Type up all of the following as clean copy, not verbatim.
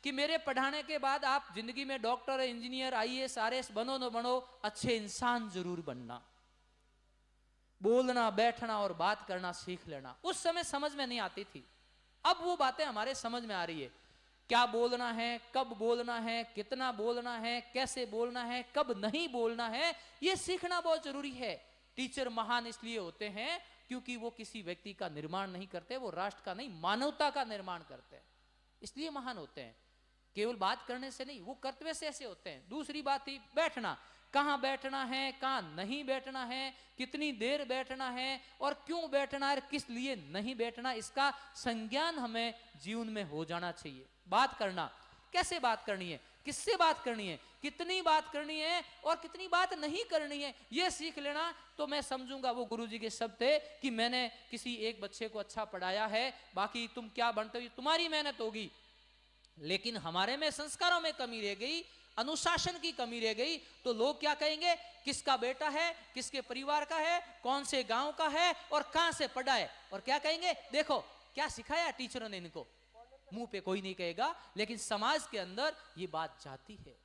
कि मेरे पढ़ाने के बाद आप जिंदगी में डॉक्टर, इंजीनियर, आईएएस, आरएएस बनो न बनो, अच्छे इंसान जरूर बनना, बोलना, बैठना और बात करना सीख लेना। उस समय समझ में नहीं आती थी, अब वो बातें हमारे समझ में आ रही है। क्या बोलना है, कब बोलना है, कितना बोलना है, कैसे बोलना है, कब नहीं बोलना है, ये सीखना बहुत जरूरी है। टीचर महान इसलिए होते हैं क्योंकि वो किसी व्यक्ति का निर्माण नहीं करते, वो राष्ट्र का नहीं मानवता का निर्माण करते हैं, इसलिए महान होते हैं। केवल बात करने से नहीं, वो कर्तव्य से ऐसे होते हैं। दूसरी बात थी बैठना, कहां बैठना है, कहां नहीं बैठना है, कितनी देर बैठना है और क्यों बैठना है, किस लिए नहीं बैठना, इसका संज्ञान हमें जीवन में हो जाना चाहिए। बात करना, कैसे बात करनी है, किससे बात करनी है, कितनी बात करनी है और कितनी बात नहीं करनी है, यह सीख लेना तो मैं समझूंगा वो गुरुजी के शब्द थे कि मैंने किसी एक बच्चे को अच्छा पढ़ाया है, बाकी तुम क्या बनते हो तुम्हारी मेहनत होगी। लेकिन हमारे में संस्कारों में कमी रह गई, अनुशासन की कमी रह गई, तो लोग क्या कहेंगे, किसका बेटा है, किसके परिवार का है, कौन से गांव का है और कहां से पढ़ा है, और क्या कहेंगे, देखो क्या सिखाया टीचरों ने इनको। मुंह पे कोई नहीं कहेगा, लेकिन समाज के अंदर ये बात जाती है।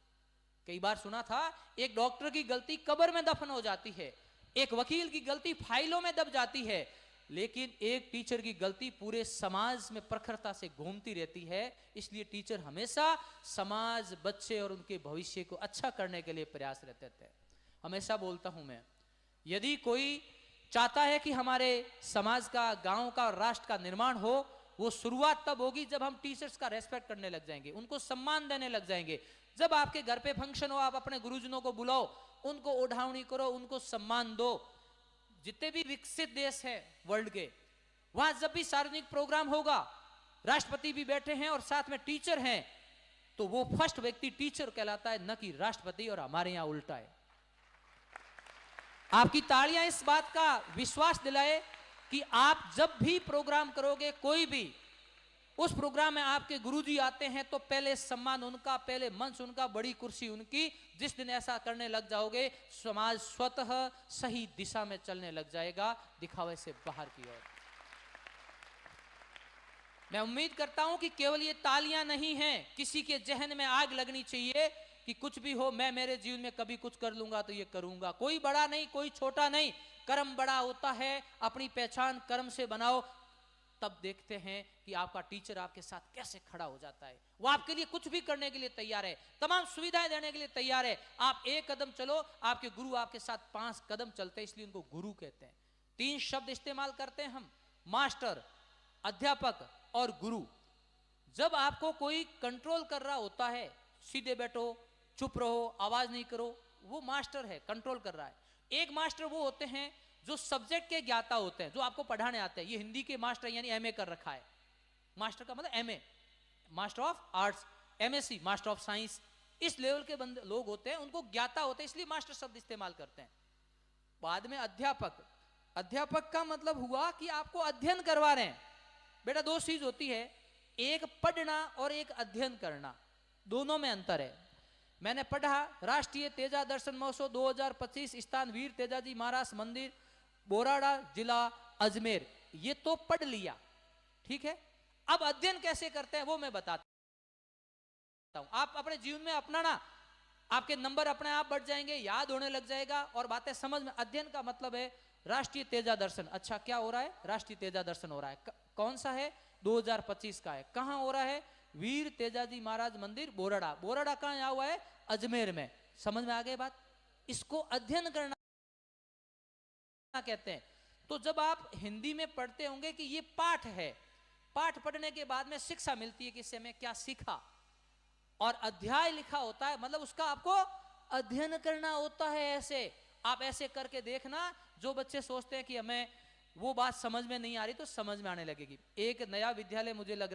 कई बार सुना था, एक डॉक्टर की गलती कब्र में दफन हो जाती है, एक वकील की गलती फाइलों में दब जाती है, लेकिन एक टीचर की गलती पूरे समाज में प्रखरता से घूमती रहती है। इसलिए टीचर हमेशा समाज, बच्चे और उनके भविष्य को अच्छा करने के लिए प्रयास रहते थे। हमेशा बोलता हूं मैं, यदि कोई चाहता है कि हमारे समाज का, गांव का और राष्ट्र का निर्माण हो, वो शुरुआत तब होगी जब हम टीचर्स का रेस्पेक्ट करने लग जाएंगे, उनको सम्मान देने लग जाएंगे। जब आपके घर पे फंक्शन हो, आप अपने गुरुजनों को बुलाओ, उनको ओढ़ावनी करो, उनको सम्मान दो। जितने भी विकसित देश हैं वर्ल्ड के, वहां जब भी सार्वजनिक प्रोग्राम होगा, राष्ट्रपति भी बैठे हैं और साथ में टीचर हैं, तो वो फर्स्ट व्यक्ति टीचर कहलाता है, न कि राष्ट्रपति। और हमारे यहां उल्टा है। आपकी तालियां इस बात का विश्वास दिलाए कि आप जब भी प्रोग्राम करोगे, कोई भी, उस प्रोग्राम में आपके गुरुजी आते हैं तो पहले सम्मान उनका, पहले मंच उनका, बड़ी कुर्सी उनकी। जिस दिन ऐसा करने लग जाओगे, समाज स्वतः सही दिशा में चलने लग जाएगा, दिखावे से बाहर की ओर। मैं उम्मीद करता हूं कि केवल ये तालियां नहीं हैं, किसी के जहन में आग लगनी चाहिए कि कुछ भी हो, मैं मेरे जीवन में कभी कुछ कर लूंगा तो ये करूंगा। कोई बड़ा नहीं, कोई छोटा नहीं, कर्म बड़ा होता है। अपनी पहचान कर्म से बनाओ, तब देखते हैं कि आपका टीचर आपके साथ कैसे खड़ा हो जाता है। वो आपके लिए कुछ भी करने के लिए तैयार है, तमाम सुविधाएं देने के लिए तैयार है। आप एक कदम चलो, आपके गुरु आपके साथ 5 कदम चलते हैं, इसलिए उनको गुरु कहते हैं। 3 शब्द इस्तेमाल करते हैं हम, मास्टर, अध्यापक और गुरु। जब आपको कोई कंट्रोल कर रहा होता है, सीधे बैठो, चुप रहो, आवाज नहीं करो, वो मास्टर है, कंट्रोल कर रहा है। एक मास्टर वो होते हैं जो सब्जेक्ट के ज्ञाता होते हैं, जो आपको पढ़ाने आते हैं। ये हिंदी के मास्टर यानी एमए कर रखा है, मास्टर का मतलब MA, master of arts, MSc, master of science, इस लेवल के बंदे लोग होते हैं, उनको ज्ञाता होते हैं, इसलिए मास्टर शब्द इस्तेमाल करते हैं। बाद में अध्यापक, अध्यापक का मतलब हुआ कि आपको अध्ययन करवा रहे हैं। बेटा 2 चीज होती है, एक पढ़ना और एक अध्ययन करना, दोनों में अंतर है। मैंने पढ़ा राष्ट्रीय तेजा दर्शन महोत्सव 2025, स्थान वीर तेजाजी महाराज मंदिर, बोराड़ा, जिला अजमेर, ये तो पढ़ लिया, ठीक है। अब अध्ययन कैसे करते हैं वो मैं बताता हूं। आप अपने जीवन में अपनाना, आपके नंबर अपने आप बढ़ जाएंगे, याद होने लग जाएगा और बातें समझ में। अध्ययन का मतलब है राष्ट्रीय तेजा दर्शन। अच्छा, क्या हो रहा है, राष्ट्रीय तेजा दर्शन हो रहा है, कौन सा है, 2025 का है। कहां हो रहा है, वीर तेजाजी महाराज मंदिर, बोराड़ा। बोराड़ा कहां आया हुआ है, अजमेर में। समझ में आ गई बात, इसको अध्ययन करना कहते हैं। तो जब आप हिंदी में पढ़ते होंगे कि ये पाठ है, पाठ पढ़ने के बाद में शिक्षा मिलती है कि इससे मैं क्या सीखा, और अध्याय लिखा होता है, मतलब उसका आपको अध्ययन करना होता है। ऐसे आप ऐसे करके देखना, जो बच्चे सोचते हैं कि हमें वो बात समझ में नहीं आ रही, तो समझ में आने लगेगी। एक नया विद्यालय मुझे लग रहा